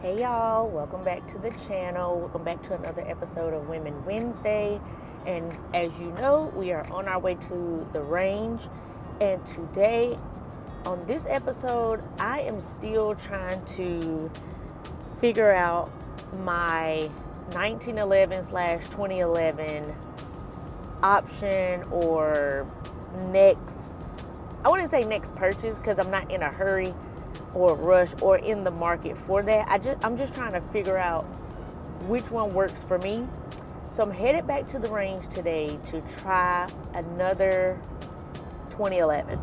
Hey y'all, welcome back to the channel. Welcome back to another episode of Women Wednesday. And as you know, we are on our way to the range. And today, on this episode, I am still trying to figure out my 1911/2011 option or next, I wouldn't say next purchase because I'm not in a hurry or rush or in the market for that. I'm just trying to figure out which one works for me. So I'm headed back to the range today to try another 2011.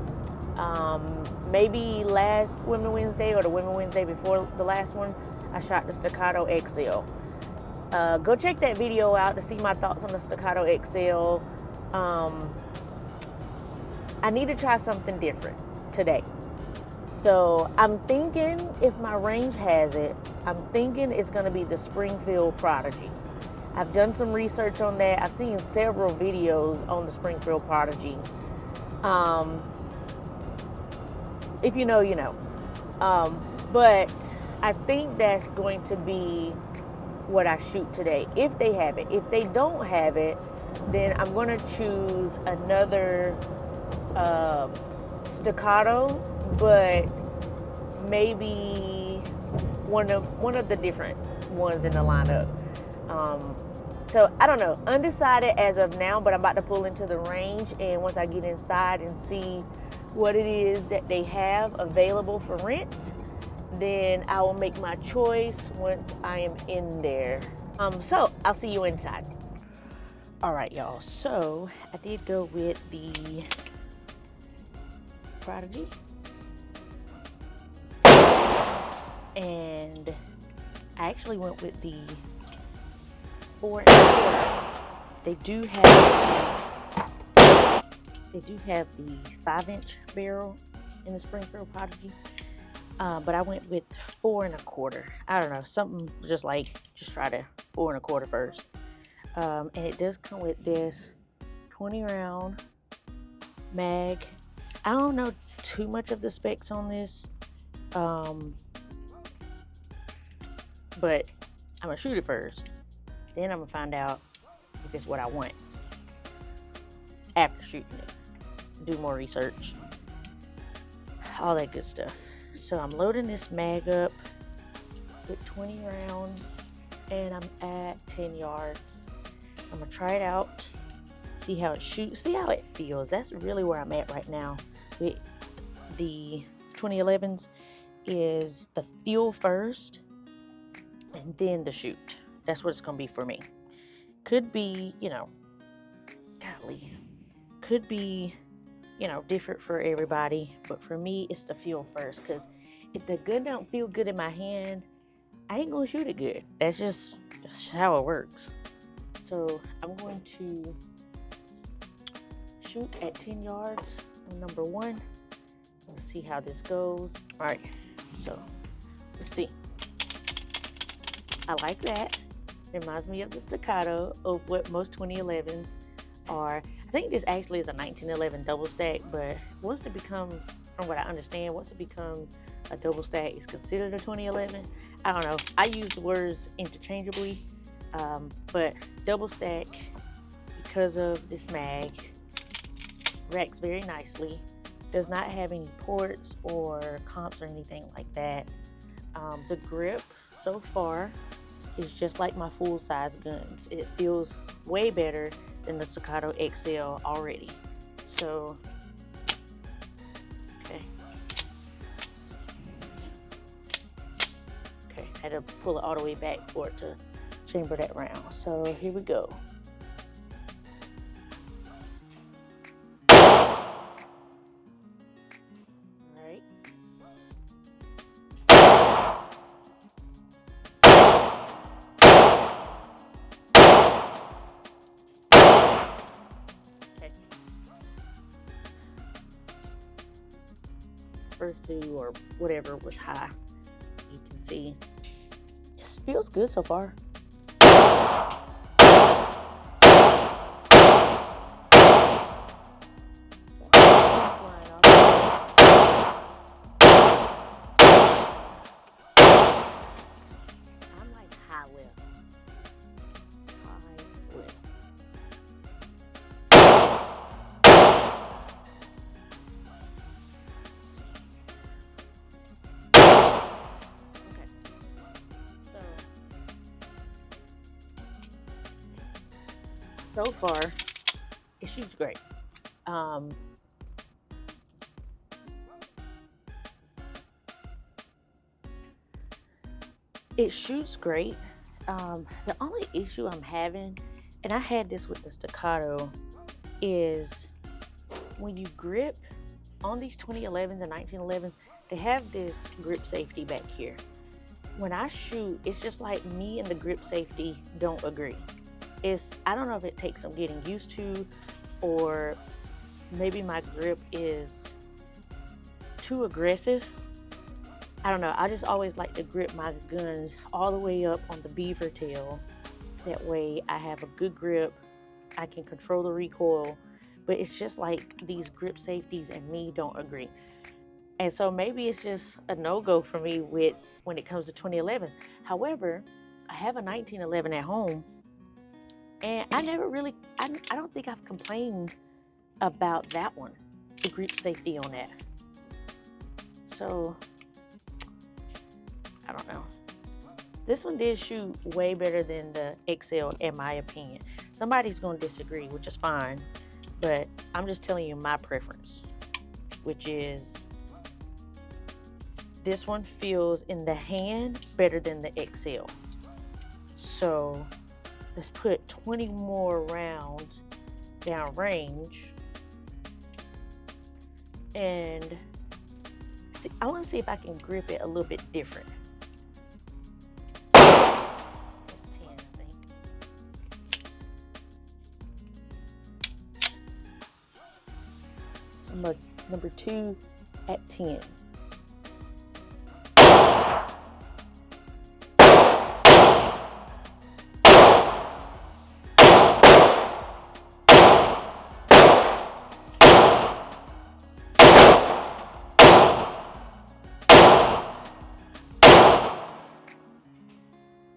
Maybe last Women Wednesday or the Women Wednesday before the last one, I shot the Staccato XL. Go check that video out to see my thoughts on the Staccato XL. I need to try something different today. So I'm thinking, if my range has it, I'm thinking it's going to be the Springfield Prodigy. I've done some research on that. I've seen several videos on the Springfield Prodigy. If you know, you know. But I think that's going to be what I shoot today, if they have it. If they don't have it, then I'm going to choose another Staccato, but maybe one of the different ones in the lineup. So I don't know, undecided as of now, but I'm about to pull into the range, and once I get inside and see what it is that they have available for rent, then I will make my choice once I am in there. So I'll see you inside. All right, y'all, so I did go with the Prodigy, and I actually went with the 4 1/4. They do have the 5-inch barrel in the Springfield Prodigy, but I went with 4 1/4. I don't know, something just try the 4 1/4 first. And it does come with this 20 round mag. I don't know too much of the specs on this, but I'm gonna shoot it first. Then I'm gonna find out if it's what I want after shooting it. Do more research, all that good stuff. So I'm loading this mag up with 20 rounds, and I'm at 10 yards. So I'm gonna try it out, see how it shoots, see how it feels. That's really where I'm at right now with the 2011s, is the feel first and then the shoot. That's what it's gonna be for me. Could be, different for everybody, but for me, it's the feel first, because if the gun don't feel good in my hand, I ain't gonna shoot it good. That's just how it works. So I'm going to shoot at 10 yards on number 1. Let's see how this goes. All right, so let's see. I like that. It reminds me of the Staccato, of what most 2011s are. I think this actually is a 1911 double stack, but once it becomes, from what I understand, once it becomes a double stack, it's considered a 2011. I don't know. I use the words interchangeably, but double stack, because of this mag, racks very nicely. Does not have any ports or comps or anything like that. The grip so far is just like my full-size guns. It feels way better than the Staccato XL already. So, okay, I had to pull it all the way back for it to chamber that round. So here we go. First 2 or whatever was high. You can see, just feels good so far. so far, it shoots great. It shoots great. The only issue I'm having, and I had this with the staccato, is when you grip on these 2011s and 1911s, they have this grip safety back here. When I shoot, it's just like me and the grip safety don't agree. I don't know if it takes some getting used to, or maybe my grip is too aggressive. I don't know. I just always like to grip my guns all the way up on the beaver tail. That way I have a good grip. I can control the recoil. But it's just like these grip safeties and me don't agree. And so maybe it's just a no-go for me when it comes to 2011s. However, I have a 1911 at home. And I don't think I've complained about that one. The grip safety on that. So, I don't know. This one did shoot way better than the XL in my opinion. Somebody's going to disagree, which is fine. But I'm just telling you my preference, which is this one feels in the hand better than the XL. So let's put 20 more rounds down range. And see, I want to see if I can grip it a little bit different. That's 10, I think. Number 2 at 10.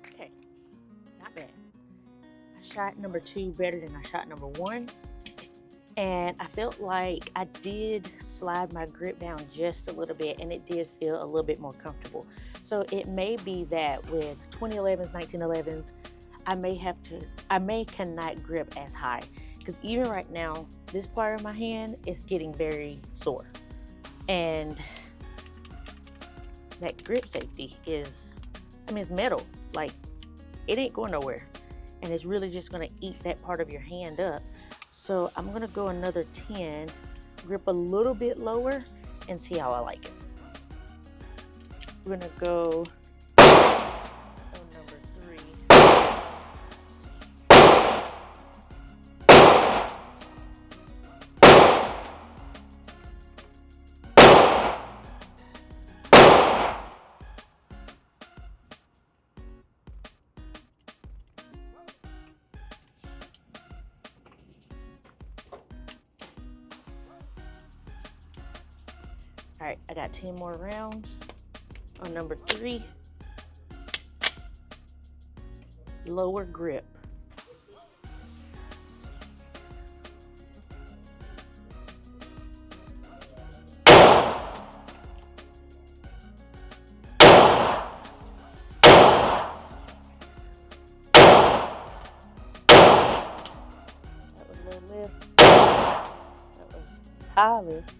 Okay, not bad. I shot number 2 better than I shot number 1. And I felt like I did slide my grip down just a little bit, and it did feel a little bit more comfortable. So it may be that with 2011s, 1911s, I may cannot grip as high. Because even right now, this part of my hand is getting very sore. And that grip safety is, it's metal. Like, it ain't going nowhere. And it's really just going to eat that part of your hand up. So I'm going to go another 10, grip a little bit lower, and see how I like it. We're going to go on number 3. All right, I got 10 more rounds on number 3. Lower grip. That was a little lift. That was high lift.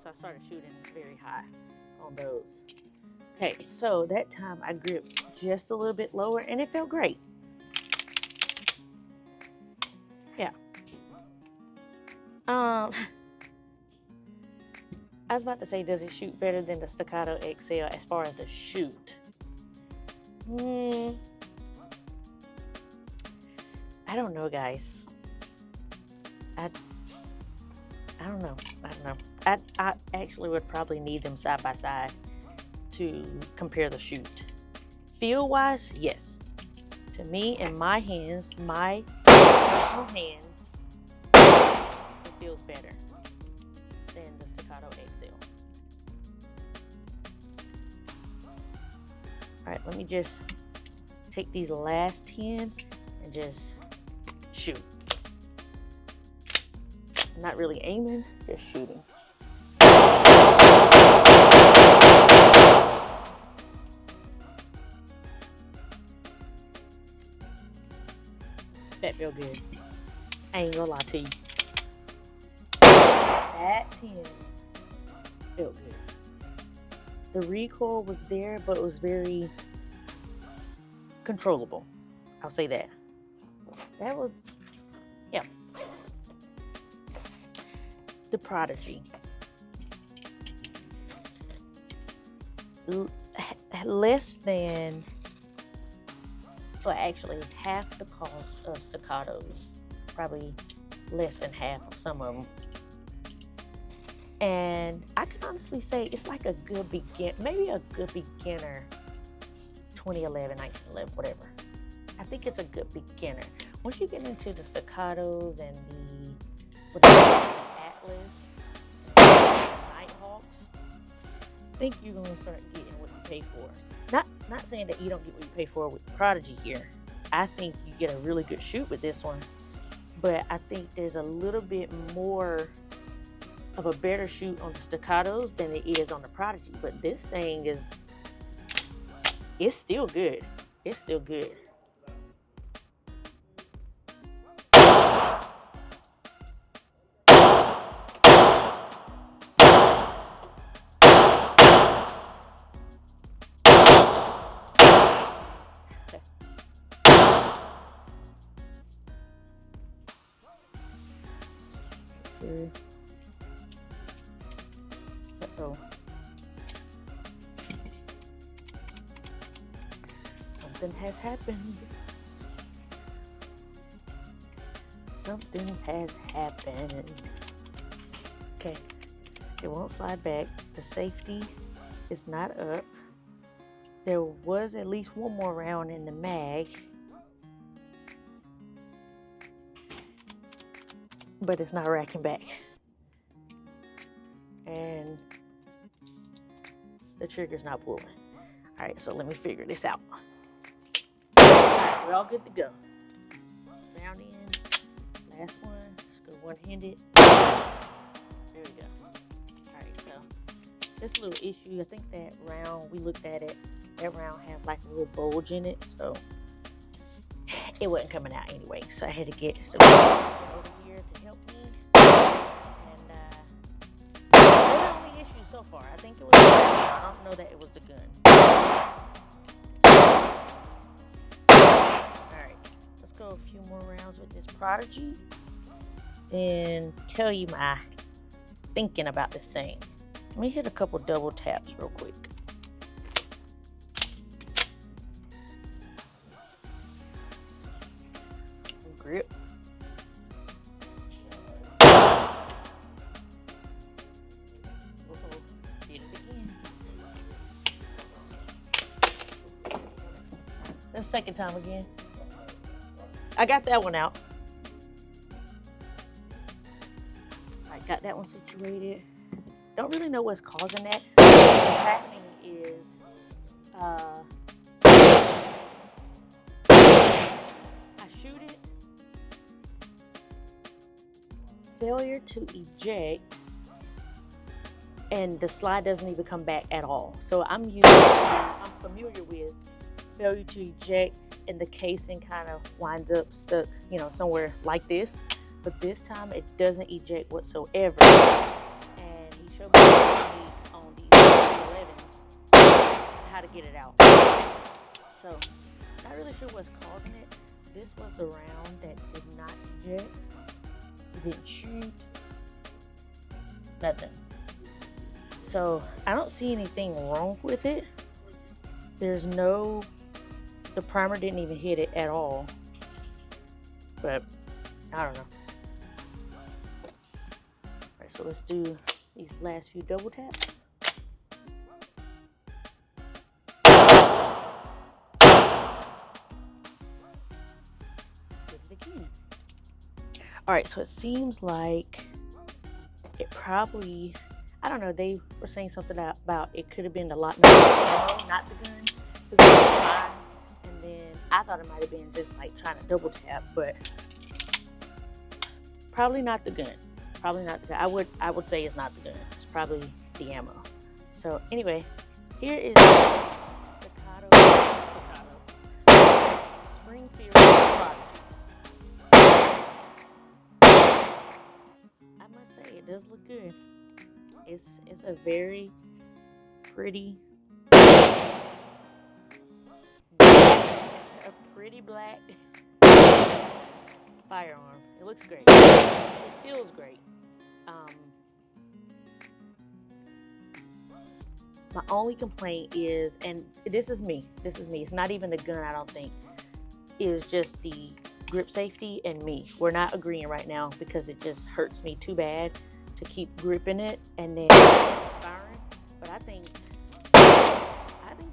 So I started shooting very high on those. Okay, so that time I gripped just a little bit lower and it felt great. Yeah. I was about to say, does it shoot better than the Staccato XL as far as the shoot? I don't know, guys. I don't know. I actually would probably need them side by side to compare the shoot. Feel wise, yes. To me and my hands, my personal hands, it feels better than the Staccato XL. All right, let me just take these last 10 and just shoot. I'm not really aiming, just shooting. That felt good. I ain't gonna lie to you. That 10 felt good. The recoil was there, but it was very controllable. I'll say that. That was, yeah. The Prodigy. Less than, well, actually half the cost of staccatos. Probably less than half of some of them. And I can honestly say it's like a good maybe a good beginner 2011, 1911, whatever. I think it's a good beginner. Once you get into the staccatos and the Atlas, Nighthawks, I think you're gonna start getting what you pay for. Not saying that you don't get what you pay for with the Prodigy here. I think you get a really good shoot with this one, but I think there's a little bit more of a better shoot on the staccatos than it is on the Prodigy. But this thing it's still good. It's still good. Uh-oh. Something has happened. Something has happened. Okay. It won't slide back. The safety is not up. There was at least one more round in the mag, but it's not racking back. And the trigger's not pulling. All right, so let me figure this out. All right, we're all good to go. Round in, last one. Let's go one-handed. There we go. All right, so this little issue, I think that round, we looked at it, that round had like a little bulge in it, so it wasn't coming out anyway. So I had to get some over here to help me. So far, I think it was. I don't know that it was the gun. All right, let's go a few more rounds with this Prodigy, then tell you my thinking about this thing. Let me hit a couple double taps real quick. Grip. The second time again. I got that one out. I got that one situated. Don't really know what's causing that. What's happening is I shoot it, failure to eject, and the slide doesn't even come back at all. So I'm familiar with failure to eject and the casing kind of winds up stuck, somewhere like this. But this time it doesn't eject whatsoever. And he showed me on these 11s how to get it out. So, not really sure what's causing it. This was the round that did not eject. It didn't shoot. Nothing. So, I don't see anything wrong with it. The primer didn't even hit it at all. But, I don't know. Alright, so let's do these last few double taps. Do it again. Alright, so it seems like it probably, I don't know, they were saying something about it could have been a lot more, not the gun. Because it was fine. And then I thought it might have been just like trying to double tap, but probably not the gun. Probably not the gun. I would say it's not the gun. It's probably the ammo. So anyway, here is staccato Springfield Prodigy. It does look good. It's a very pretty, black firearm. It looks great. It feels great. My only complaint is, and this is me. It's not even the gun, I don't think. Is just the grip safety and me. We're not agreeing right now because it just hurts me too bad to keep gripping it and then firing. But I think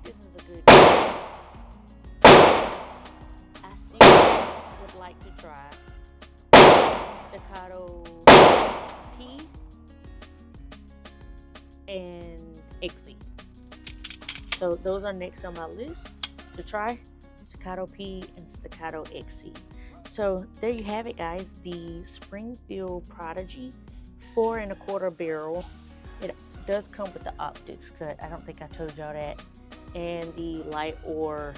this is a good gun. I still would like to try Staccato P and XC. So those are next on my list to try. Staccato P and Staccato XC. So there you have it, guys. The Springfield Prodigy 4 1/4 barrel. It does come with the optics cut. I don't think I told y'all that. And the light or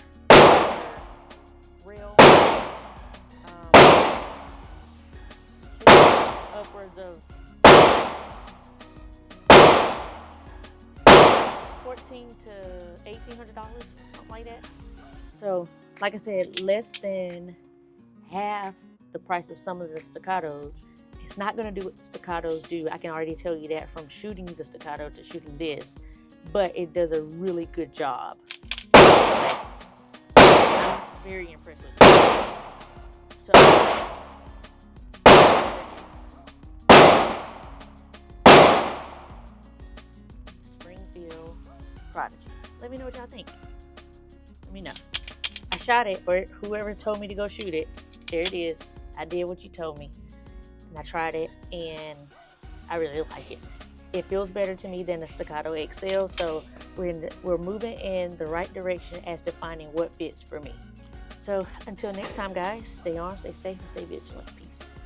rail. Upwards of $1,400 to $1,800, something like that. So, like I said, less than half the price of some of the staccatos. It's not going to do what the staccatos do. I can already tell you that from shooting the staccato to shooting this. But it does a really good job. I'm very impressed with it. So, Springfield Prodigy. Let me know what y'all think. Let me know. I shot it, or whoever told me to go shoot it. There it is. I did what you told me. And I tried it, and I really like it. It feels better to me than the Staccato XL, so we're moving in the right direction as to finding what fits for me. So until next time, guys, stay armed, stay safe, and stay vigilant. Peace.